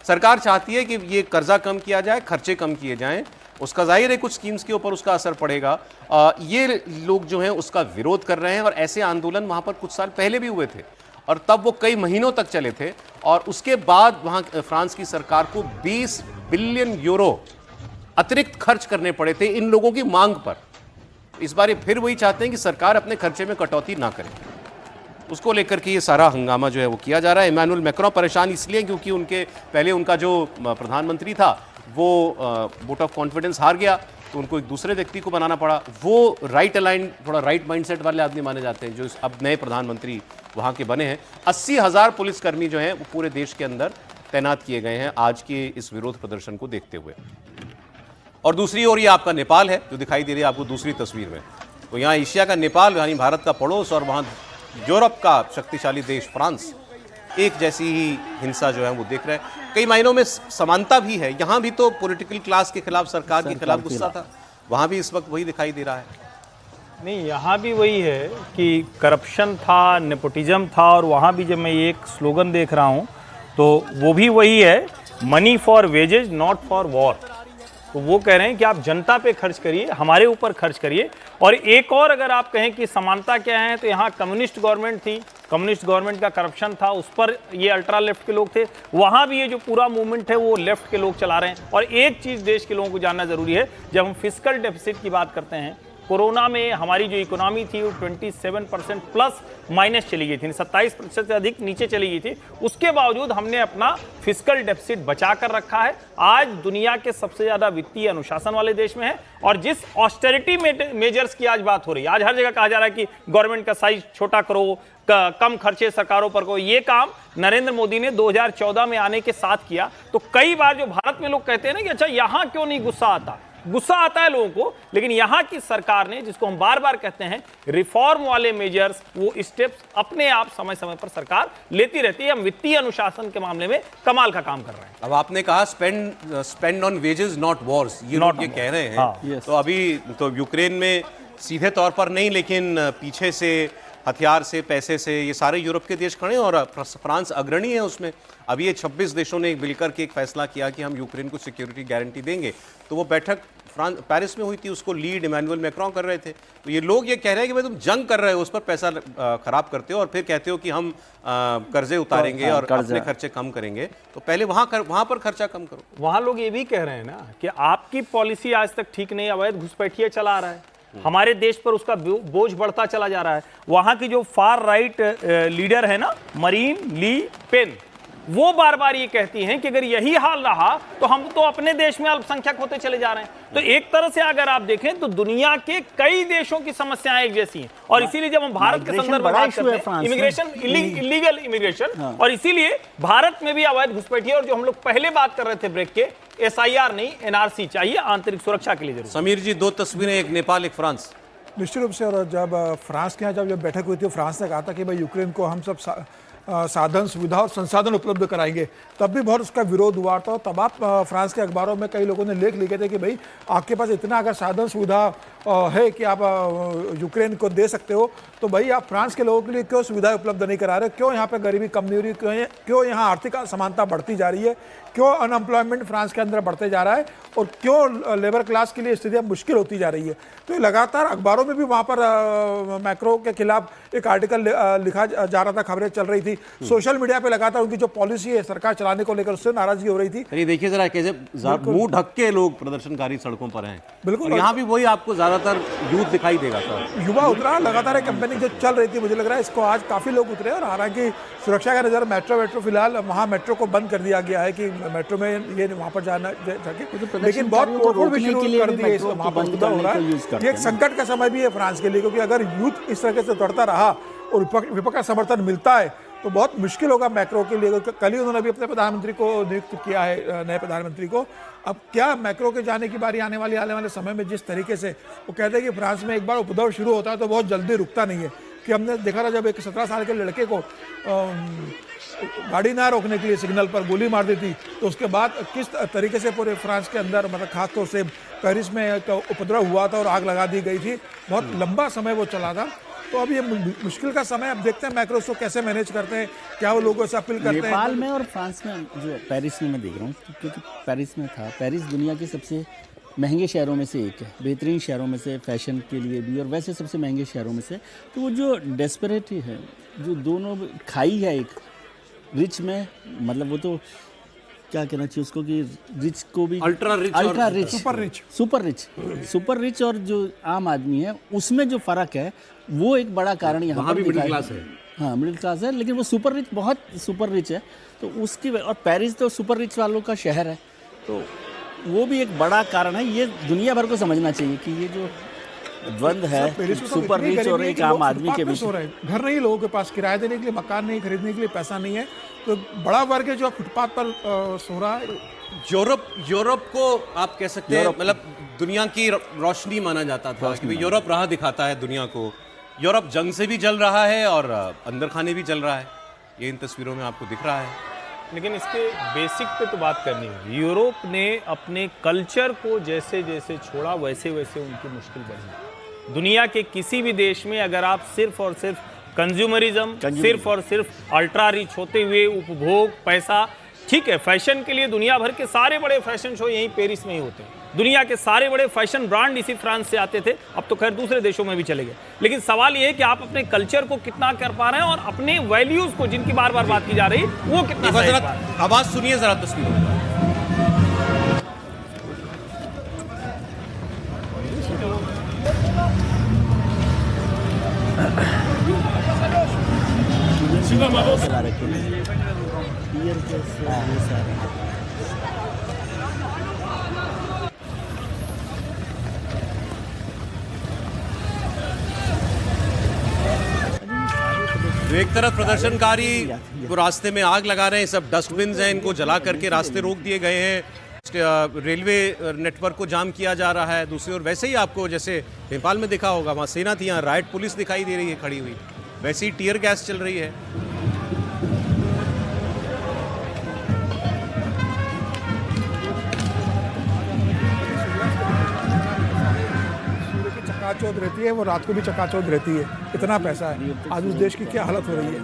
सरकार चाहती है कि ये कर्जा कम किया जाए, खर्चे कम किए जाएं, उसका जाहिर है कुछ स्कीम्स के ऊपर उसका असर पड़ेगा। ये लोग जो हैं उसका विरोध कर रहे हैं और ऐसे आंदोलन वहाँ पर कुछ साल पहले भी हुए थे और तब वो कई महीनों तक चले थे और उसके बाद वहाँ फ्रांस की सरकार को 20 बिलियन यूरो अतिरिक्त खर्च करने पड़े थे इन लोगों की मांग पर। इस बार ये फिर वही चाहते हैं कि सरकार अपने खर्चे में कटौती ना करे, उसको लेकर के ये सारा हंगामा जो है वो किया जा रहा है। इमैनुअल मैक्रों परेशान इसलिए क्योंकि उनके पहले उनका जो प्रधानमंत्री था वो वोट ऑफ कॉन्फिडेंस हार गया, तो उनको एक दूसरे व्यक्ति को बनाना पड़ा। वो राइट अलाइन, थोड़ा राइट माइंडसेट वाले आदमी माने जाते हैं जो अब नए प्रधानमंत्री वहाँ के बने हैं। 80,000 पुलिसकर्मी जो हैं वो पूरे देश के अंदर तैनात किए गए हैं आज के इस विरोध प्रदर्शन को देखते हुए। और दूसरी ओर ये आपका नेपाल है जो दिखाई दे रही है आपको दूसरी तस्वीर में। तो यहाँ एशिया का नेपाल यानी भारत का पड़ोस और वहाँ यूरोप का शक्तिशाली देश फ्रांस, एक जैसी ही हिंसा जो है वो देख रहे हैं। कई मायनों में समानता भी है, यहाँ भी तो पॉलिटिकल क्लास के खिलाफ, सरकार के खिलाफ गुस्सा था, वहाँ भी इस वक्त वही दिखाई दे रहा है। नहीं, यहाँ भी वही है कि करप्शन था, नेपोटिज्म था, और वहाँ भी जब मैं एक स्लोगन देख रहा हूँ तो वो भी वही है, money for wages not for war. तो वो कह रहे हैं कि आप जनता पे खर्च करिए, हमारे ऊपर खर्च करिए। और एक और अगर आप कहें कि समानता क्या है, तो यहाँ कम्युनिस्ट गवर्नमेंट थी, कम्युनिस्ट गवर्नमेंट का करप्शन था, उस पर ये अल्ट्रा लेफ्ट के लोग थे। वहाँ भी ये जो पूरा मूवमेंट है वो लेफ्ट के लोग चला रहे हैं। और एक चीज़ देश के लोगों को जानना ज़रूरी है, जब हम फिस्कल डेफिसिट की बात करते हैं, कोरोना में हमारी जो इकोनॉमी थी वो 27% प्लस माइनस चली गई थी, 27% से अधिक नीचे चली गई थी। उसके बावजूद हमने अपना फिस्कल डेफिसिट बचा कर रखा है। आज दुनिया के सबसे ज़्यादा वित्तीय अनुशासन वाले देश में है। और जिस ऑस्टेरिटी मेजर्स की आज बात हो रही है, आज हर जगह कहा जा रहा है कि गवर्नमेंट का साइज छोटा करो, कम खर्चे सरकारों पर को, ये काम नरेंद्र मोदी ने 2014 में आने के साथ किया। तो कई बार जो भारत में लोग कहते हैं ना कि अच्छा यहाँ क्यों नहीं गुस्सा आता, गुस्सा आता है लोगों को, लेकिन यहाँ की सरकार ने, जिसको हम बार बार कहते हैं रिफॉर्म वाले मेजर्स, वो स्टेप्स अपने आप समय समय पर सरकार लेती रहती है। हम वित्तीय अनुशासन के मामले में कमाल का काम कर रहे हैं। अब आपने कहा spend on wages not Wars, ये लोग ये कह रहे हैं। हाँ, तो अभी तो यूक्रेन में सीधे तौर पर नहीं, लेकिन पीछे से हथियार से, पैसे से ये सारे यूरोप के देश खड़े हैं और फ्रांस अग्रणी है उसमें। अभी ये 26 देशों ने मिलकर के एक फैसला किया कि हम यूक्रेन को सिक्योरिटी गारंटी देंगे। तो वो बैठक पेरिस में हुई थी, उसको लीड इमैनुअल मैक्रों कर रहे थे। तो ये लोग ये कह रहे हैं कि भाई तुम जंग कर रहे हो, उस पर पैसा खराब करते हो और फिर कहते हो कि हम कर्जे उतारेंगे और अपने खर्चे कम करेंगे। तो पहले वहाँ पर खर्चा कम करो। वहाँ लोग ये भी कह रहे हैं ना कि आपकी पॉलिसी आज तक ठीक नहीं, अवैध घुसपैठिया चला रहा है, हमारे देश पर उसका बोझ बढ़ता चला जा रहा है। वहां की जो फार राइट लीडर है ना, मरीन ली पेन, वो बार बार ये कहती हैं कि अगर यही हाल रहा तो हम तो अपने देश में अल्पसंख्यक होते चले जा रहे हैं। तो एक तरह से अगर आप देखें तो दुनिया के कई देशों की समस्याएं एक जैसी हैं। और इसीलिए जब हम भारत के संदर्भ में बात करते हैं, इमिग्रेशन, इलीगल इमिग्रेशन, और इसीलिए भारत में भी अवैध घुसपैठिया, और जो हम लोग पहले बात कर रहे थे ब्रेक के, SIR नहीं NRC चाहिए आंतरिक सुरक्षा के लिए जरूर। समीर जी, दो तस्वीरें, एक नेपाल एक फ्रांस। निश्चित रूप से। और जब फ्रांस के यहाँ जब बैठक हुई थी, फ्रांस ने कहा था कि भाई यूक्रेन को हम सब साधन, सुविधा और संसाधन उपलब्ध कराएंगे, तब भी बहुत उसका विरोध हुआ था। तब आप फ्रांस के अखबारों में कई लोगों ने लेख लिखे थे कि भाई आपके पास इतना अगर साधन सुविधा है कि आप यूक्रेन को दे सकते हो, तो भाई आप फ्रांस के लोगों के लिए क्यों सुविधाएं उपलब्ध नहीं करा रहे, क्यों यहाँ पे गरीबी कम नहीं हो रही, क्यों यहाँ आर्थिक असमानता बढ़ती जा रही है, क्यों अनएम्प्लॉयमेंट फ्रांस के अंदर बढ़ते जा रहा है, और क्यों लेबर क्लास के लिए स्थितियाँ मुश्किल होती जा रही है। तो ये लगातार अखबारों में भी वहाँ पर मैक्रो के खिलाफ एक आर्टिकल लिखा जा रहा था, खबरें चल रही थी, सोशल मीडिया पे लगातार उनकी जो पॉलिसी है सरकार चलाने को लेकर उससे नाराजगी हो रही थी। ये देखिए जरा कैसे मुंह ढक के लोग प्रदर्शनकारी सड़कों पर हैं। बिल्कुल, यहाँ भी वही आपको ज्यादातर यूथ दिखाई देगा सर। युवा उतरा लगातार, एक कैंपेनिंग जो चल रही थी, मुझे लग रहा है इसको आज काफी लोग उतरे। और हालांकि सुरक्षा का नजर मेट्रो फिलहाल वहाँ मेट्रो को बंद कर दिया गया है कि मेट्रो में ये वहाँ पर जाना जाके, लेकिन बहुत तोड़फोड़ भी शुरू कर दी है, वहाँ पर हो रहा है। ये एक संकट का समय भी है फ्रांस के लिए, क्योंकि अगर यूथ इस तरह से दौड़ता रहा और विपक्ष का समर्थन मिलता है तो बहुत मुश्किल होगा मैक्रो के लिए। कल ही उन्होंने भी अपने प्रधानमंत्री को नियुक्त किया है, नए प्रधानमंत्री को। अब क्या मैक्रो के जाने की बारी आने वाले समय में, जिस तरीके से वो कहते हैं कि फ्रांस में एक बार उपद्रव शुरू होता है तो बहुत जल्दी रुकता नहीं है। कि हमने देखा था जब एक 17 साल के लड़के को गाड़ी ना रोकने के लिए सिग्नल पर गोली मार दी थी, तो उसके बाद किस तरीके से पूरे फ्रांस के अंदर, मतलब खासतौर से पेरिस में एक उपद्रव हुआ था और आग लगा दी गई थी। बहुत लंबा समय वो चला था। तो अब ये मुश्किल का समय, अब देखते हैं मैक्रो उसको कैसे मैनेज करते हैं, क्या वो लोगों से अपील करते हैं। नेपाल में और फ्रांस में, जो पेरिस में मैं देख रहा हूँ, क्योंकि पेरिस में था, पेरिस दुनिया के सबसे महंगे शहरों में से एक है, बेहतरीन शहरों में से फैशन के लिए भी, और वैसे सबसे महंगे शहरों में से। तो वो जो डेस्परेट है, जो दोनों खाई है, एक रिच में, मतलब वो तो क्या कहना चाहिए उसको, कि रिच को भी अल्ट्रा रिच, सुपर रिच और जो आम आदमी है उसमें जो फ़र्क है, वो एक बड़ा कारण यहाँ पर मिडिल क्लास है। हाँ, मिडिल क्लास है, लेकिन वो सुपर रिच, बहुत सुपर रिच है। तो उसकी और पेरिस तो सुपर रिच वालों का शहर है, तो वो भी एक बड़ा कारण है। ये दुनिया भर को समझना चाहिए कि ये जो द्वंद्व है सुपर रिच और एक आम आदमी के बीच। घर नहीं, लोगों के पास किराया देने के लिए मकान नहीं, खरीदने के लिए पैसा नहीं है, तो बड़ा वर्ग है जो फुटपाथ पर सो रहा है। यूरोप को आप कह सकते हैं, मतलब दुनिया की रोशनी माना जाता था कि यूरोप राह दिखाता है दुनिया को। यूरोप जंग से भी जल रहा है और अंदर खाने भी जल रहा है, ये इन तस्वीरों में आपको दिख रहा है। लेकिन इसके बेसिक पे तो बात करनी होगी। यूरोप ने अपने कल्चर को जैसे जैसे छोड़ा, वैसे वैसे उनकी मुश्किल बढ़ी। दुनिया के किसी भी देश में अगर आप सिर्फ और सिर्फ कंज्यूमरिज्म, सिर्फ और सिर्फ अल्ट्रा रिच होते हुए उपभोग, पैसा, ठीक है, फैशन के लिए दुनिया भर के सारे बड़े फैशन शो यहीं पेरिस में ही होते हैं। दुनिया के सारे बड़े फैशन ब्रांड इसी फ्रांस से आते थे, अब तो खैर दूसरे देशों में भी चले गए। लेकिन सवाल ये है कि आप अपने कल्चर को कितना कर पा रहे हैं, और अपने वैल्यूज को, जिनकी बार बार बात की जा रही है, वो कितना सही पा रहे हैं। आवाज सुनिए जरा तस्वीरों। तो एक तरफ प्रदर्शनकारी को रास्ते में आग लगा रहे हैं, सब डस्टबिन हैं, इनको जला करके रास्ते रोक दिए गए हैं। रेलवे नेटवर्क को जाम किया जा रहा है। दूसरी ओर वैसे ही आपको जैसे नेपाल में देखा होगा, वहाँ सेना थी, यहाँ राइट पुलिस दिखाई दे रही है खड़ी हुई, वैसे ही टीयर गैस चल रही है। चकाचौंध रहती है, वो रात को भी चकाचौंध रहती है। इतना पैसा है, आज उस देश की क्या हालत हो रही है।